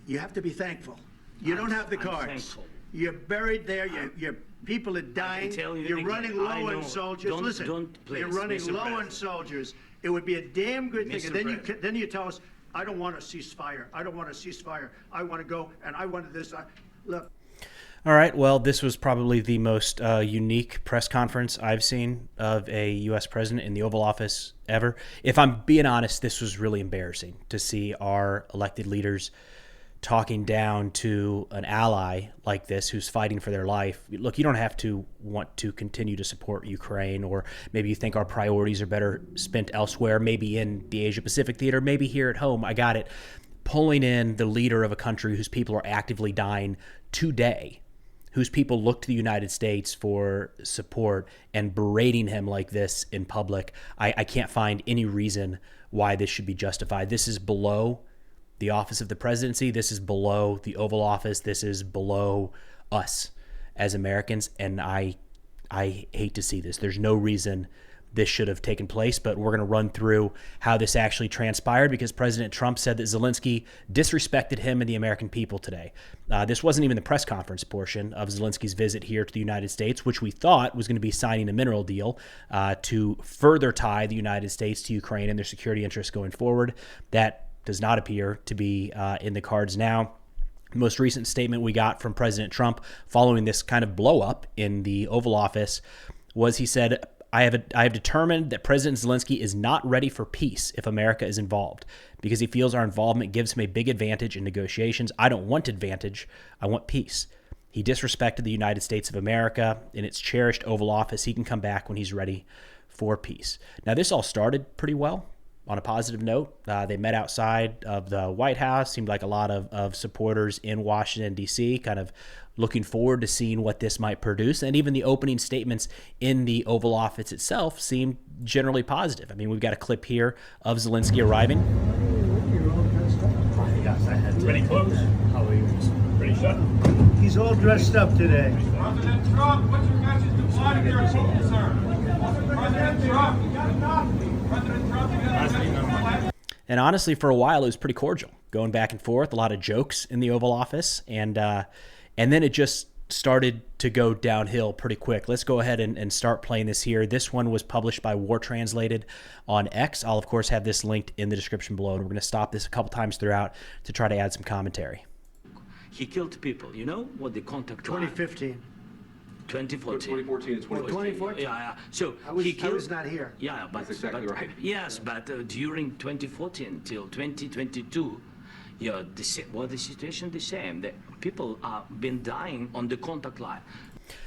You have to be thankful. You don't have the cards. Thankful. You're buried there. Your people are dying. You're running low on soldiers. Listen, you're running low on soldiers. It would be a damn good thing. And then you tell us, I don't want a ceasefire. I don't want a ceasefire. I want to go, and I want this. Look. All right, well, this was probably the most unique press conference I've seen of a U.S. president in the Oval Office ever. If I'm being honest, this was really embarrassing to see our elected leaders talking down to an ally like this who's fighting for their life. Look, you don't have to want to continue to support Ukraine, or maybe you think our priorities are better spent elsewhere, maybe in the Asia-Pacific theater, maybe here at home. I got it. Pulling in the leader of a country whose people are actively dying today, whose people look to the United States for support, and berating him like this in public, I can't find any reason why this should be justified. This is below the office of the presidency. This is below the Oval Office. This is below us as Americans, and I hate to see this. There's no reason this should have taken place, but we're going to run through how this actually transpired, because President Trump said that Zelensky disrespected him and the American people today. This wasn't even the press conference portion of Zelensky's visit here to the United States, which we thought was going to be signing a mineral deal to further tie the United States to Ukraine and their security interests going forward. That does not appear to be in the cards now. The most recent statement we got from President Trump following this kind of blow up in the Oval Office was, he said, I have determined that President Zelensky is not ready for peace if America is involved, because he feels our involvement gives him a big advantage in negotiations. I don't want advantage. I want peace. He disrespected the United States of America in its cherished Oval Office. He can come back when he's ready for peace. Now, this all started pretty well. On a positive note, they met outside of the White House. Seemed like a lot of supporters in Washington, D.C., kind of looking forward to seeing what this might produce. And even the opening statements in the Oval Office itself seemed generally positive. I mean, we've got a clip here of Zelensky arriving. Pretty close. How are you? Pretty shut. He's all dressed up today. President Trump, what's your message to Vladimir Putin, sir? President Trump, you got enough. President Trump, you got enough. And honestly, for a while, it was pretty cordial, going back and forth, a lot of jokes in the Oval Office. And then it just started to go downhill pretty quick. Let's go ahead and start playing this here. This one was published by War Translated on X. I'll, of course, have this linked in the description below, and we're going to stop this a couple times throughout to try to add some commentary. He killed people. You know what the contact 2015. 2014. 2014 and 2015. 2014? Yeah. So he killed. I was not here. Yeah, but that's exactly right. Yes, but during 2014 till 2022, yeah, the situation the same. The people have been dying on the contact line.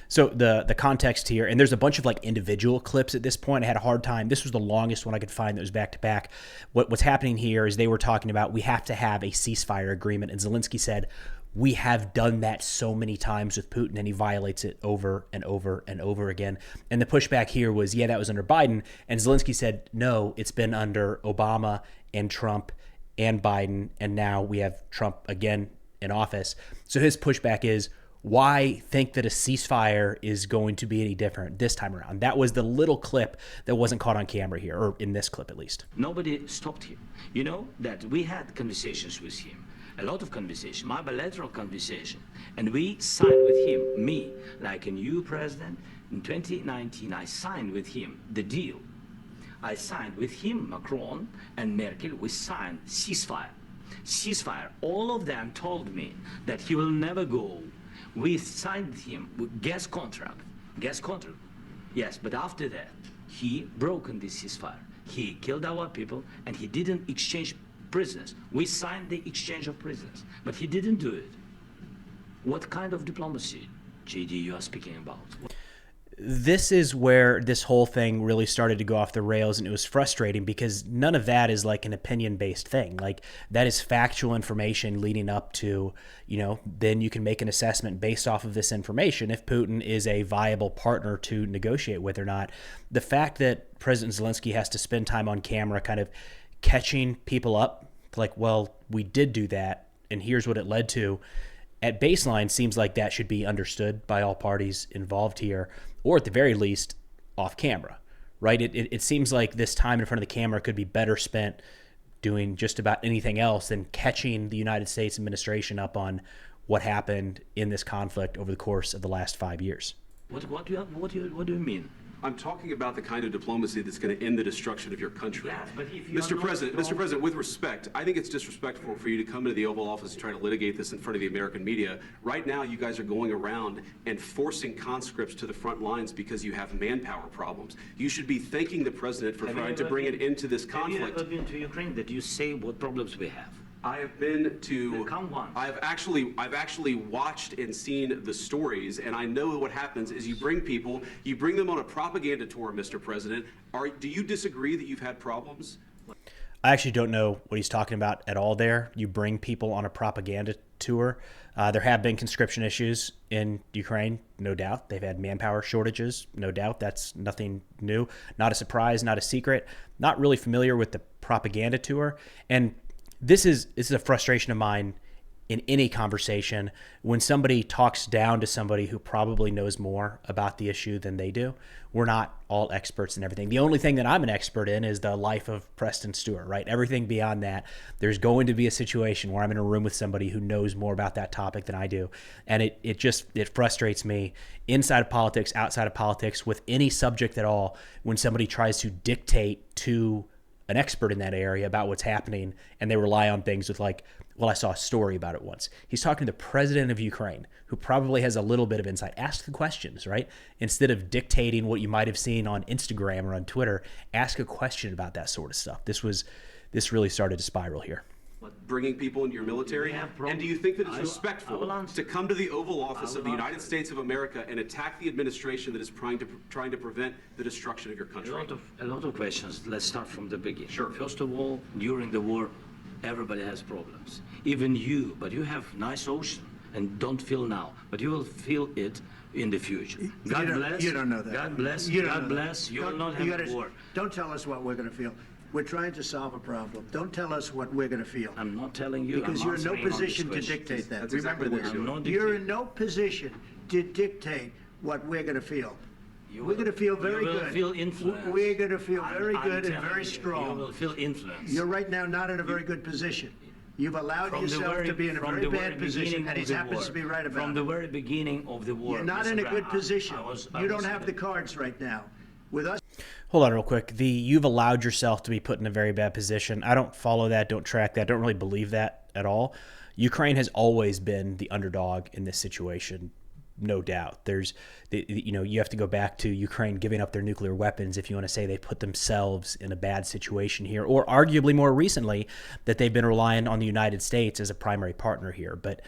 So the context here, and there's a bunch of like individual clips at this point. I had a hard time. This was the longest one I could find that was back to back. What's happening here is they were talking about we have to have a ceasefire agreement, and Zelensky said, we have done that so many times with Putin, and he violates it over and over and over again. And the pushback here was, yeah, that was under Biden. And Zelensky said, no, it's been under Obama and Trump and Biden, and now we have Trump again in office. So his pushback is, why think that a ceasefire is going to be any different this time around? That was the little clip that wasn't caught on camera here, or in this clip at least. Nobody stopped him. You know that we had conversations with him. A lot of conversation, my bilateral conversation, and we signed with him, me, like a new president. In 2019, I signed with him the deal. I signed with him, Macron and Merkel, we signed ceasefire. Ceasefire, all of them told me that he will never go. We signed with him with gas contract, yes, but after that, he broken this ceasefire. He killed our people, and he didn't exchange prisoners. We signed the exchange of prisoners, but he didn't do it. What kind of diplomacy, JD, you are speaking about? This is where this whole thing really started to go off the rails, and it was frustrating because none of that is like an opinion-based thing. Like, that is factual information leading up to, then you can make an assessment based off of this information if Putin is a viable partner to negotiate with or not. The fact that President Zelensky has to spend time on camera kind of catching people up, like, well, we did do that, and here's what it led to, at baseline seems like that should be understood by all parties involved here, or at the very least, off camera, right? It seems like this time in front of the camera could be better spent doing just about anything else than catching the United States administration up on what happened in this conflict over the course of the last 5 years. What do you mean? I'm talking about the kind of diplomacy that's going to end the destruction of your country. Yes, but if you Mr. President, with respect, I think it's disrespectful for you to come into the Oval Office and try to litigate this in front of the American media. Right now, you guys are going around and forcing conscripts to the front lines because you have manpower problems. You should be thanking the President for trying to bring an end to this conflict. Have you ever been to Ukraine that you say what problems we have? I have been to. Come once. I've actually watched and seen the stories, and I know what happens is you bring people, you bring them on a propaganda tour, Mr. President. Do you disagree that you've had problems? I actually don't know what he's talking about at all there. You bring people on a propaganda tour. There have been conscription issues in Ukraine, no doubt. They've had manpower shortages, no doubt. That's nothing new. Not a surprise, not a secret. Not really familiar with the propaganda tour. And this is a frustration of mine in any conversation when somebody talks down to somebody who probably knows more about the issue than they do. We're not all experts in everything. The only thing that I'm an expert in is the life of Preston Stewart, right? Everything beyond that, there's going to be a situation where I'm in a room with somebody who knows more about that topic than I do. And it frustrates me inside of politics, outside of politics, with any subject at all, when somebody tries to dictate to an expert in that area about what's happening, and they rely on things with like, well, I saw a story about it once. He's talking to the president of Ukraine, who probably has a little bit of insight. Ask the questions, right? Instead of dictating what you might have seen on Instagram or on Twitter, ask a question about that sort of stuff. This really started to spiral here. Bringing people into your military? And do you think that it's respectful to come to the Oval Office of the United States of America and attack the administration that is trying to prevent the destruction of your country? A lot of questions. Let's start from the beginning. Sure. First of all, during the war, everybody has problems. Even you, but you have nice ocean and don't feel now, but you will feel it in the future. God bless. You don't know that. God bless. God bless. You will not have war. Don't tell us what we're going to feel. We're trying to solve a problem. Don't tell us what we're going to feel. I'm not telling you. Because you're in no position to dictate that. That's exactly Remember what this. you're doing. You're in no position to dictate what we're going to feel. We're going to feel very good. You will feel influence. We're going to feel very good and very strong. You will feel influence. You're right now not in a very good position. You've allowed yourself to be in a very bad position, and he happens to be right about it. From the very beginning of the war. You're not in a good position. You don't have the cards right now. With us. Hold on real quick. You've allowed yourself to be put in a very bad position. I don't follow that, don't track that, don't really believe that at all. Ukraine has always been the underdog in this situation, no doubt. You have to go back to Ukraine giving up their nuclear weapons if you want to say they put themselves in a bad situation here, or arguably more recently that they've been relying on the United States as a primary partner here. But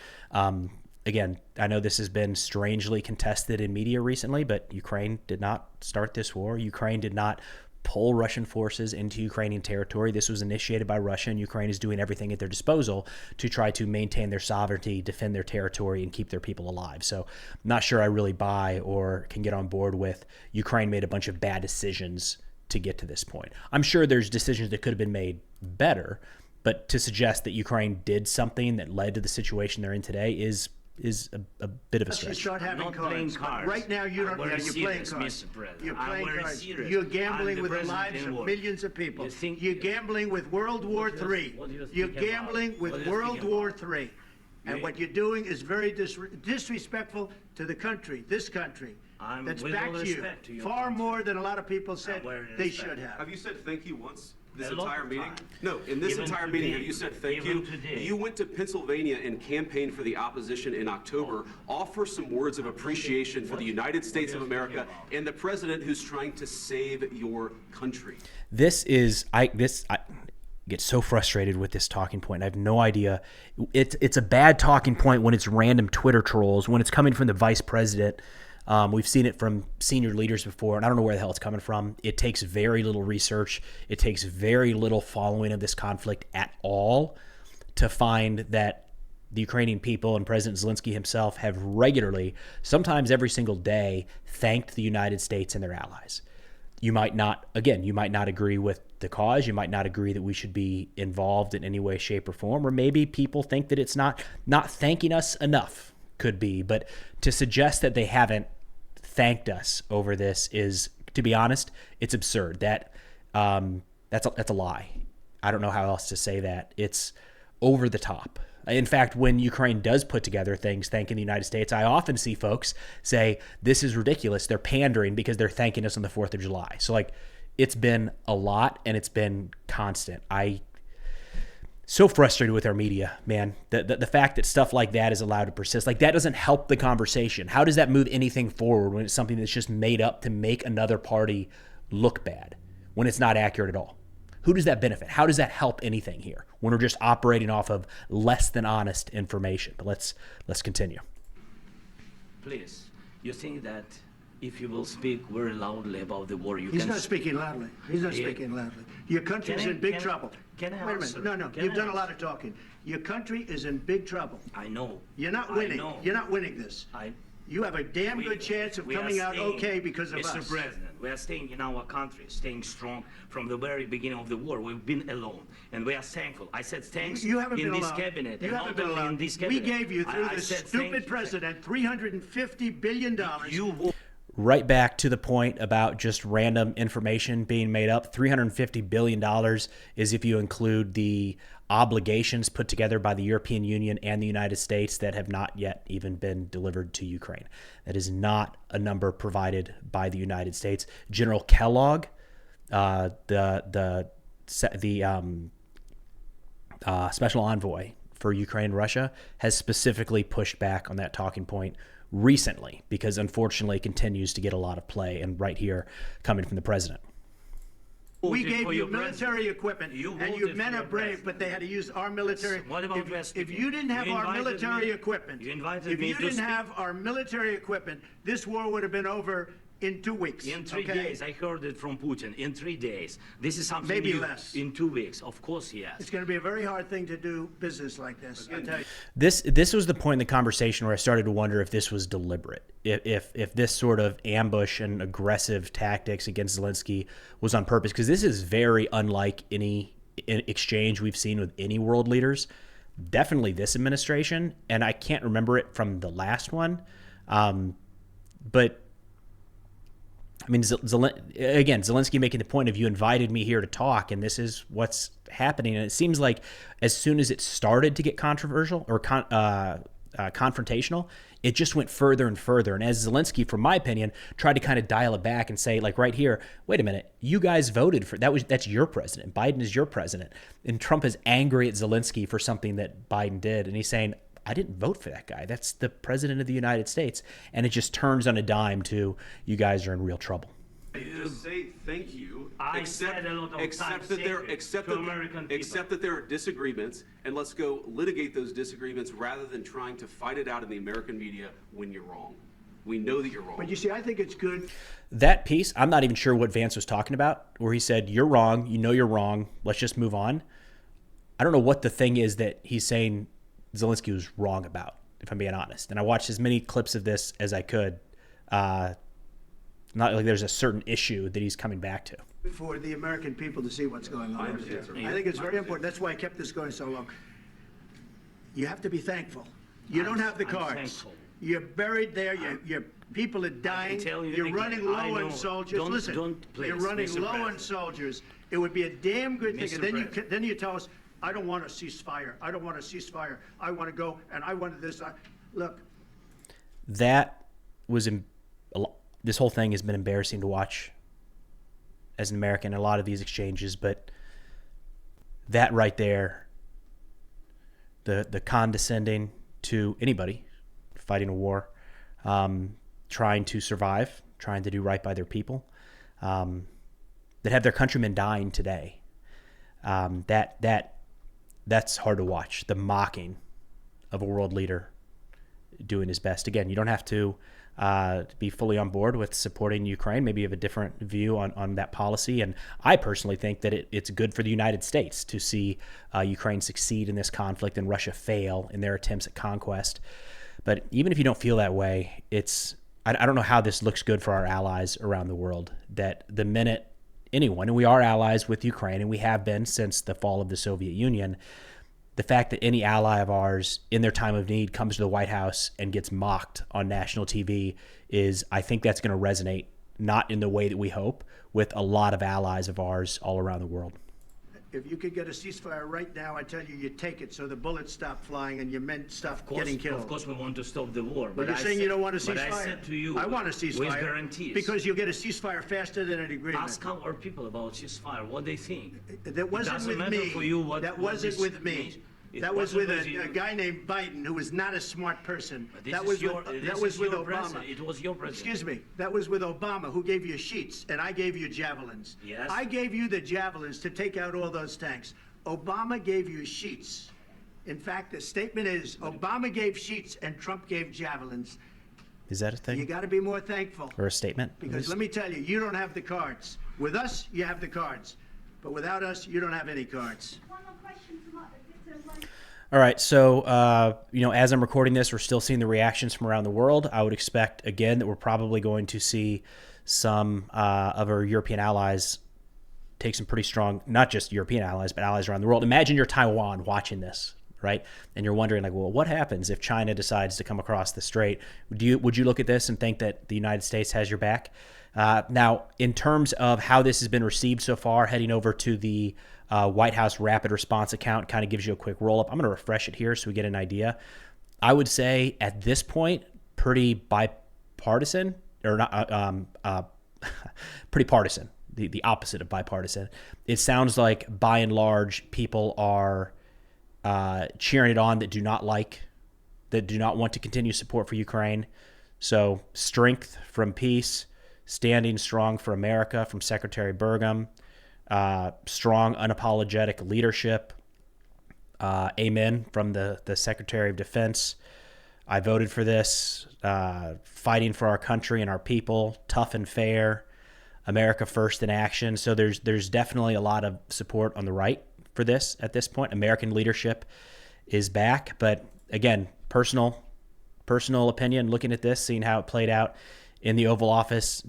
again, I know this has been strangely contested in media recently, but Ukraine did not start this war. Ukraine did not pull Russian forces into Ukrainian territory. This was initiated by Russia, and Ukraine is doing everything at their disposal to try to maintain their sovereignty, defend their territory, and keep their people alive. So I'm not sure I really buy or can get on board with Ukraine made a bunch of bad decisions to get to this point. I'm sure there's decisions that could have been made better, but to suggest that Ukraine did something that led to the situation they're in today is a bit of a stretch. You start having cards. Right now, you don't. You're playing cards. You're playing cards. You're gambling with the lives of millions of people. You're gambling with World War III. You're gambling with World War III. And what you're doing is very disrespectful to the country, this country, that's backed you far more than a lot of people said they should have. Have you said thank you once? This entire meeting? No, in this entire meeting, have you said thank you? You went to Pennsylvania and campaigned for the opposition in October. Offer some words of appreciation for the United States of America and the president who's trying to save your country. I get so frustrated with this talking point. I have no idea. It's a bad talking point when it's random Twitter trolls, when it's coming from the vice president. We've seen it from senior leaders before, and I don't know where the hell it's coming from. It takes very little research. It takes very little following of this conflict at all to find that the Ukrainian people and President Zelensky himself have regularly, sometimes every single day, thanked the United States and their allies. You might not agree with the cause. You might not agree that we should be involved in any way, shape, or form, or maybe people think that it's not thanking us enough. Could be, but to suggest that they haven't thanked us over this is, to be honest, it's absurd. That's a lie. I don't know how else to say that. It's over the top. In fact, when Ukraine does put together things thanking the United States, I often see folks say, this is ridiculous. They're pandering because they're thanking us on the 4th of July. So like, it's been a lot and it's been constant. So frustrated with our media, man. The fact that stuff like that is allowed to persist, like that doesn't help the conversation. How does that move anything forward when it's something that's just made up to make another party look bad when it's not accurate at all? Who does that benefit? How does that help anything here when we're just operating off of less than honest information? But let's continue. Please, you think that if you will speak very loudly about the war, He's not speaking loudly. He's not speaking loudly. Your country's in big trouble. Can I Wait a answer? minute. No, you've done a lot of talking. Your country is in big trouble. I know. You're not winning. I know. You're not winning this. You have a damn good chance of coming out okay because of us. Mr. President, we are staying in our country, staying strong from the very beginning of the war. We've been alone, and we are thankful. I said thanks You haven't in been this alone. cabinet. You and haven't not been only alone. in this We cabinet. gave you, through I the said stupid thank you. president, $350 billion. Right back to the point about just random information being made up. $350 billion is if you include the obligations put together by the European Union and the United States that have not yet even been delivered to Ukraine. That is not a number provided by the United States. General Kellogg, the special envoy for Ukraine and Russia, has specifically pushed back on that talking point recently because unfortunately it continues to get a lot of play, and right here coming from the president. We gave you military equipment, and your men are brave, but they had to use our military. What about If you didn't have our military equipment, if you didn't have our military equipment, this war would have been over in 2 weeks. In 3 days, I heard it from Putin. In 3 days, this is something Maybe new. less. In 2 weeks, of course, yes. It's going to be a very hard thing to do business like this. I tell you. This was the point in the conversation where I started to wonder if this was deliberate, if this sort of ambush and aggressive tactics against Zelensky was on purpose, because this is very unlike any exchange we've seen with any world leaders. Definitely this administration, and I can't remember it from the last one, but. I mean, again, Zelensky making the point of, you invited me here to talk, and this is what's happening. And it seems like as soon as it started to get controversial or confrontational, it just went further and further. And as Zelensky, from my opinion, tried to kind of dial it back and say, like right here, wait a minute, you guys voted for that's your president. Biden is your president. And Trump is angry at Zelensky for something that Biden did. And he's saying, I didn't vote for that guy. That's the president of the United States. And it just turns on a dime to, you guys are in real trouble. Just say thank you. Said a lot of accept times that there are disagreements, and let's go litigate those disagreements rather than trying to fight it out in the American media when you're wrong. We know that you're wrong. But you see, I think it's good. That piece, I'm not even sure what Vance was talking about, where he said, you're wrong, you know you're wrong, let's just move on. I don't know what the thing is that he's saying Zelensky was wrong about, if I'm being honest. And I watched as many clips of this as I could. Not like there's a certain issue that he's coming back to. For the American people to see what's going on. I think it's very important. That's why I kept this going so long. You have to be thankful. You don't have the cards. Thankful. You're buried there. Your people are dying. You're running low on soldiers. Listen, you're running low on soldiers. It would be a damn good thing. And then you tell us, I don't want a ceasefire. I don't want a ceasefire. I want to go, and I wanted this. Look. That was this whole thing has been embarrassing to watch as an American, a lot of these exchanges, but that right there, the condescending to anybody fighting a war, trying to survive, trying to do right by their people, that have their countrymen dying today, that's hard to watch. The mocking of a world leader doing his best. Again, you don't have to be fully on board with supporting Ukraine. Maybe you have a different view on that policy. And I personally think that it's good for the United States to see Ukraine succeed in this conflict and Russia fail in their attempts at conquest. But even if you don't feel that way, I don't know how this looks good for our allies around the world, that the minute anyone, and we are allies with Ukraine, and we have been since the fall of the Soviet Union, the fact that any ally of ours in their time of need comes to the White House and gets mocked on national TV I think that's going to resonate, not in the way that we hope, with a lot of allies of ours all around the world. if you could get a ceasefire right now, I tell you, you take it so the bullets stop flying and your men stop getting killed. Of course, we want to stop the war. But you're saying you don't want a ceasefire? But I said to you, I want a ceasefire. with guarantees. Because you'll get a ceasefire faster than an agreement. Ask our people about ceasefire, what they think. That wasn't with me. That wasn't with me. That was with a guy named Biden, who was not a smart person. That was with Obama. It was your president. Excuse me. That was with Obama, who gave you sheets, and I gave you javelins. Yes. I gave you the javelins to take out all those tanks. Obama gave you sheets. In fact, the statement is Obama gave sheets and Trump gave javelins. Is that a thing? You got to be more thankful. Or a statement? Because let me tell you, you don't have the cards. With us, you have the cards. But without us, you don't have any cards. All right, so as I'm recording this, we're still seeing the reactions from around the world. I would expect, again, that we're probably going to see some of our European allies take some pretty strong, not just European allies, but allies around the world. Imagine you're Taiwan watching this, right? And you're wondering, like, well, what happens if China decides to come across the strait? Would you look at this and think that the United States has your back? Now, in terms of how this has been received so far, heading over to the White House Rapid Response account kind of gives you a quick roll-up. I'm going to refresh it here so we get an idea. I would say at this point, pretty bipartisan, or not, pretty partisan, the opposite of bipartisan. It sounds like, by and large, people are cheering it on that do not want to continue support for Ukraine. So strength from peace, standing strong for America from Secretary Burgum, strong, unapologetic leadership, amen from the Secretary of Defense. I voted for this, fighting for our country and our people, tough and fair, America first in action. So there's definitely a lot of support on the right for this at this point. American leadership is back, but again, personal opinion, looking at this, seeing how it played out in the Oval Office,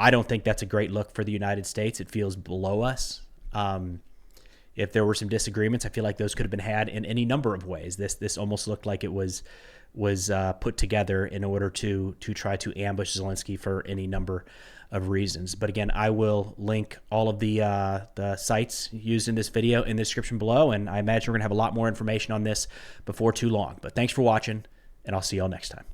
I don't think that's a great look for the United States. It feels below us. If there were some disagreements, I feel like those could have been had in any number of ways. This almost looked like it was put together in order to try to ambush Zelensky for any number of reasons. But again, I will link all of the sites used in this video in the description below, and I imagine we're going to have a lot more information on this before too long. But thanks for watching, and I'll see y'all next time.